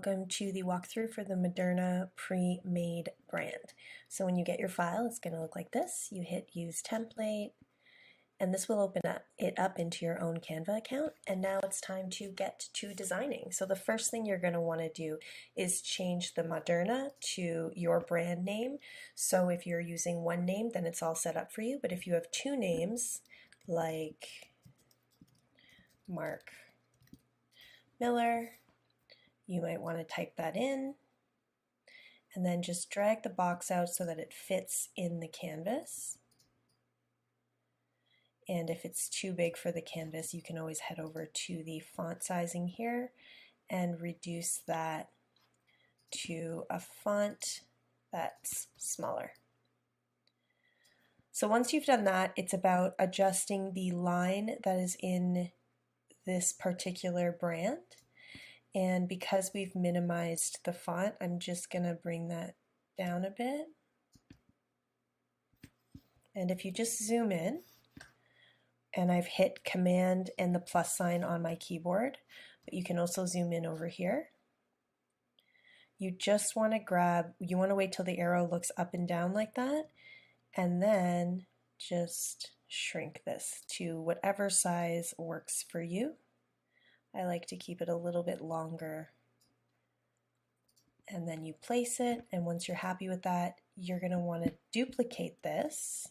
welcome to the walkthrough for the Moderna pre-made brand. So when you get your file, it's going to look like this. You hit Use Template, and this will open it up into your own Canva account. And now it's time to get to designing. So the first thing you're going to want to do is change the Moderna to your brand name. So if you're using one name, then it's all set up for you. But if you have two names, like Mark Miller, you might want to type that in and then just drag the box out so that it fits in the canvas. And if it's too big for the canvas, you can always head over to the font sizing here and reduce that to a font that's smaller. So once you've done that, it's about adjusting the line that is in this particular brand. And because we've minimized the font, I'm just going to bring that down a bit. And if you just zoom in, and I've hit Command and the plus sign on my keyboard, but you can also zoom in over here. You just want to wait till the arrow looks up and down like that, and then just shrink this to whatever size works for you. I like to keep it a little bit longer. And then you place it, and once you're happy with that, you're going to want to duplicate this.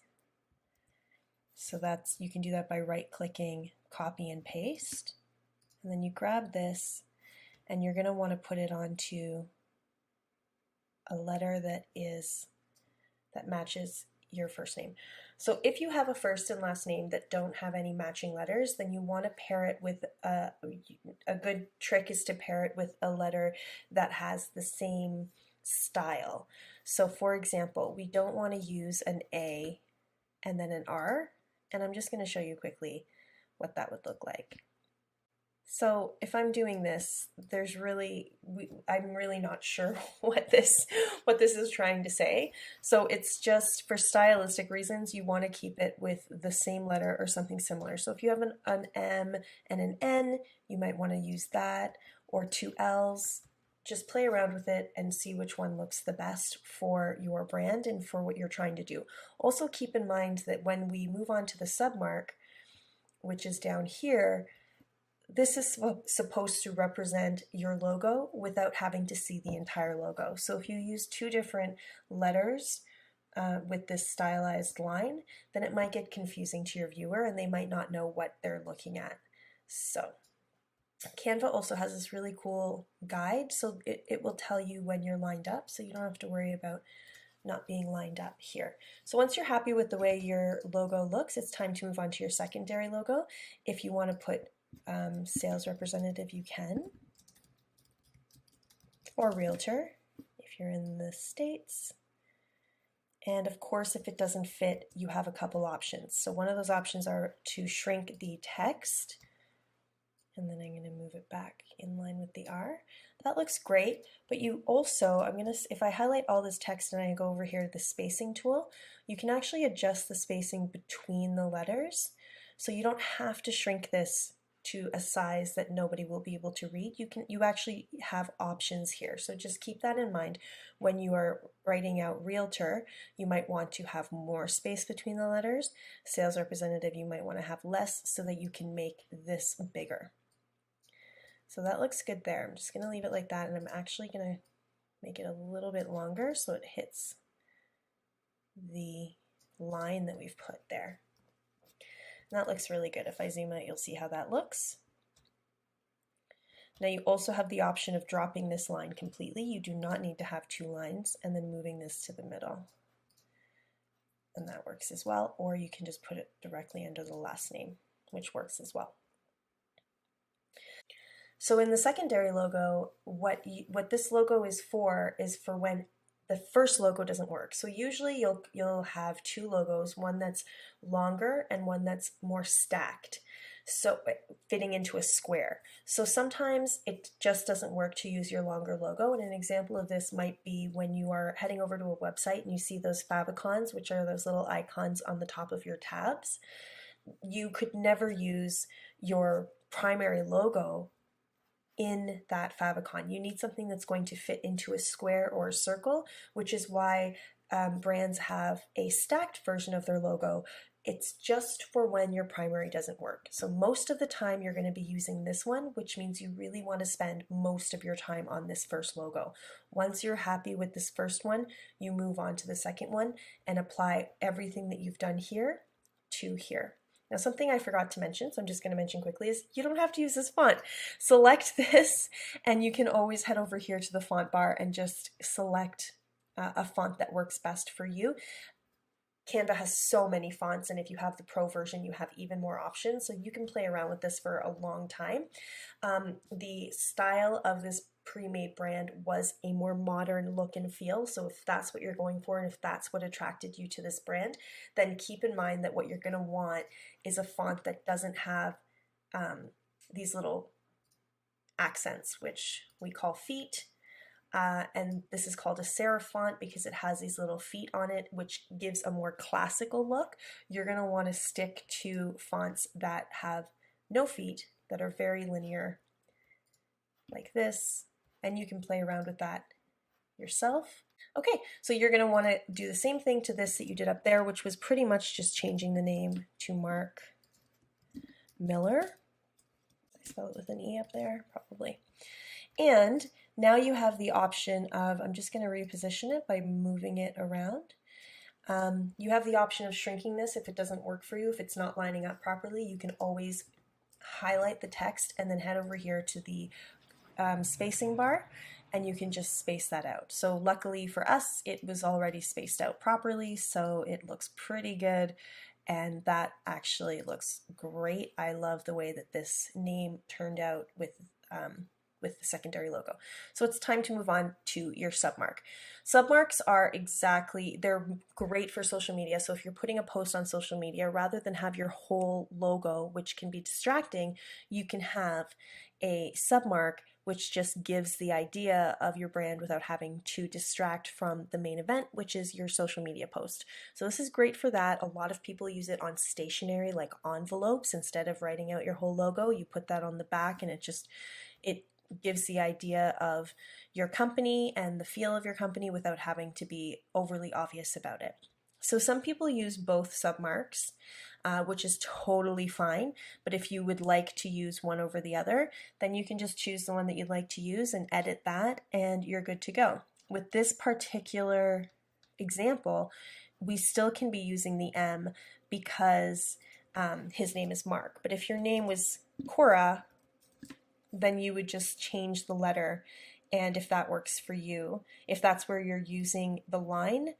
So you can do that by right-clicking, copy and paste. And then you grab this, and you're going to want to put it onto a letter that matches your first name. So if you have a first and last name that don't have any matching letters, then you want to pair it with a good trick is to pair it with a letter that has the same style. So for example, we don't want to use an A and then an R, and I'm just going to show you quickly what that would look like. So if I'm doing this, I'm really not sure what this is trying to say. So it's just for stylistic reasons, you want to keep it with the same letter or something similar. So if you have an M and an N, you might want to use that, or two L's. Just play around with it and see which one looks the best for your brand and for what you're trying to do. Also keep in mind that when we move on to the submark, which is down here, this is supposed to represent your logo without having to see the entire logo. So if you use two different letters with this stylized line, then it might get confusing to your viewer and they might not know what they're looking at. So Canva also has this really cool guide, so it will tell you when you're lined up, so you don't have to worry about not being lined up here. So once you're happy with the way your logo looks, it's time to move on to your secondary logo. If you want to put sales representative, you can, or realtor if you're in the States. And of course, if it doesn't fit, you have a couple options. So one of those options are to shrink the text, and then I'm going to move it back in line with the R. That looks great, but you also, if I highlight all this text and I go over here to the spacing tool, you can actually adjust the spacing between the letters. So you don't have to shrink this to a size that nobody will be able to read. You actually have options here. So just keep that in mind. When you are writing out realtor, you might want to have more space between the letters. Sales representative, you might want to have less so that you can make this bigger. So that looks good there. I'm just going to leave it like that, and I'm actually going to make it a little bit longer so it hits the line that we've put there. And that looks really good. If I zoom out, you'll see how that looks. Now you also have the option of dropping this line completely. You do not need to have two lines, and then moving this to the middle. And that works as well. Or you can just put it directly under the last name, which works as well. So in the secondary logo, what this logo is for when the first logo doesn't work. So usually you'll have two logos, one that's longer and one that's more stacked, so fitting into a square. So sometimes it just doesn't work to use your longer logo, and an example of this might be when you are heading over to a website and you see those favicons, which are those little icons on the top of your tabs. You could never use your primary logo in that favicon. You need something that's going to fit into a square or a circle, which is why brands have a stacked version of their logo. It's just for when your primary doesn't work. So most of the time you're going to be using this one, which means you really want to spend most of your time on this first logo. Once you're happy with this first one, you move on to the second one and apply everything that you've done here to here. Now, something I forgot to mention, so I'm just going to mention quickly, is you don't have to use this font. Select this, and you can always head over here to the font bar and just select a font that works best for you. Canva has so many fonts, and if you have the Pro version, you have even more options, so you can play around with this for a long time. The style of this pre-made brand was a more modern look and feel, so if that's what you're going for and if that's what attracted you to this brand, then keep in mind that what you're going to want is a font that doesn't have these little accents, which we call feet. And this is called a serif font because it has these little feet on it, which gives a more classical look. You're going to want to stick to fonts that have no feet, that are very linear, like this, and you can play around with that yourself. Okay, so you're going to want to do the same thing to this that you did up there, which was pretty much just changing the name to Mark Miller. I spell it with an E up there, probably. And now you have the option of, I'm just going to reposition it by moving it around. You have the option of shrinking this if it doesn't work for you, if it's not lining up properly. You can always highlight the text and then head over here to the spacing bar, and you can just space that out. So luckily for us, it was already spaced out properly, so it looks pretty good. And that actually looks great. I love the way that this name turned out with the secondary logo. So it's time to move on to your submark. Submarks are they're great for social media. So if you're putting a post on social media, rather than have your whole logo, which can be distracting, you can have a submark which just gives the idea of your brand without having to distract from the main event, which is your social media post. So this is great for that. A lot of people use it on stationery, like envelopes. Instead of writing out your whole logo, you put that on the back, and it gives the idea of your company and the feel of your company without having to be overly obvious about it. So some people use both submarks, which is totally fine. But if you would like to use one over the other, then you can just choose the one that you'd like to use and edit that, and you're good to go. With this particular example, we still can be using the M because his name is Mark. But if your name was Cora, then you would just change the letter. And if that works for you, if that's where you're using the line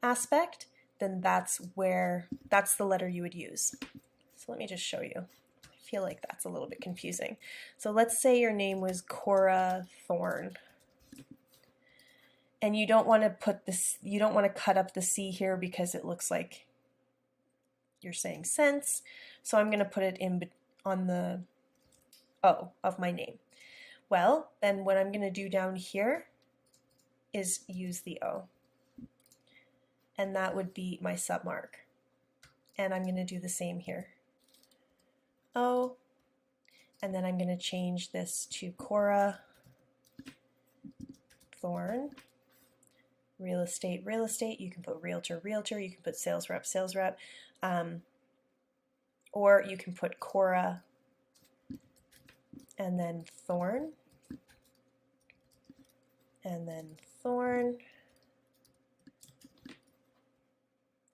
aspect, then that's the letter you would use. So let me just show you. I feel like that's a little bit confusing. So let's say your name was Cora Thorne. And you don't want to cut up the C here because it looks like you're saying sense. So I'm going to put it on the O of my name. Well, then what I'm going to do down here is use the O. And that would be my submark. And I'm going to do the same here. O. And then I'm going to change this to Cora Thorne. Real estate, real estate. You can put realtor, realtor. You can put sales rep, sales rep. Or you can put Cora and then Thorne. And then Thorne.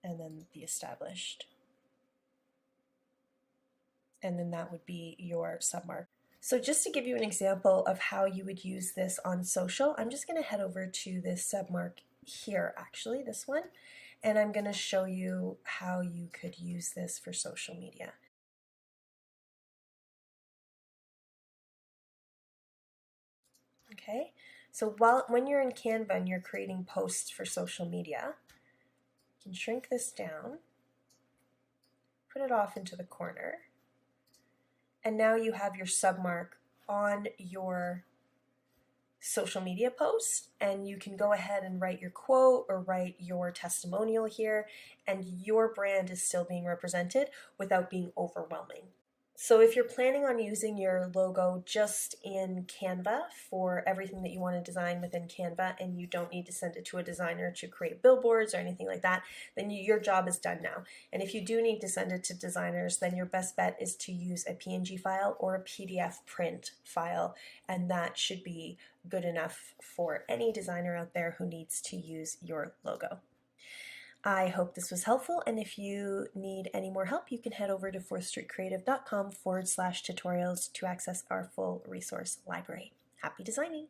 And then the established. And then that would be your submark. So just to give you an example of how you would use this on social, I'm just going to head over to this submark here, actually, this one, and I'm going to show you how you could use this for social media. Okay, so when you're in Canva and you're creating posts for social media, you can shrink this down, put it off into the corner, and now you have your submark on your social media post, and you can go ahead and write your quote or write your testimonial here, and your brand is still being represented without being overwhelming. So if you're planning on using your logo just in Canva for everything that you want to design within Canva, and you don't need to send it to a designer to create billboards or anything like that, then your job is done now. And if you do need to send it to designers, then your best bet is to use a PNG file or a PDF print file, and that should be good enough for any designer out there who needs to use your logo. I hope this was helpful, and if you need any more help, you can head over to 4thstreetcreative.com/tutorials to access our full resource library. Happy designing!